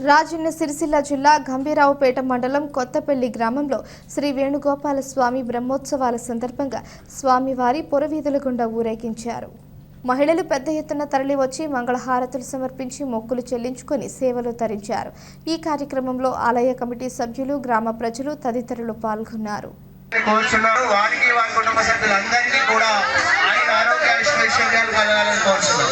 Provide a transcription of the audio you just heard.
రాజన్న సిరిసిల్ల జిల్లా గంభీరావుపేట మండలం కొత్తపల్లి గ్రామంలో శ్రీ వేణుగోపాల స్వామి బ్రహ్మోత్సవాల సందర్భంగా స్వామివారి పురవీధుల గుండా ఊరేగించారు. మహిళలు పెద్ద ఎత్తున తరలివచ్చి మంగళహారతులు సమర్పించి మొక్కులు చెల్లించుకొని సేవలు తరించారు. ఈ కార్యక్రమంలో ఆలయ కమిటీ సభ్యులు, గ్రామ ప్రజలు తదితరులు పాల్గొన్నారు. వారికి వారి కుటుంబ సభ్యులందరికీ కూడా ఆయన ఆరోగ్య ఐశ్వర్యాలు కలగాలని కోరుచున్నాం.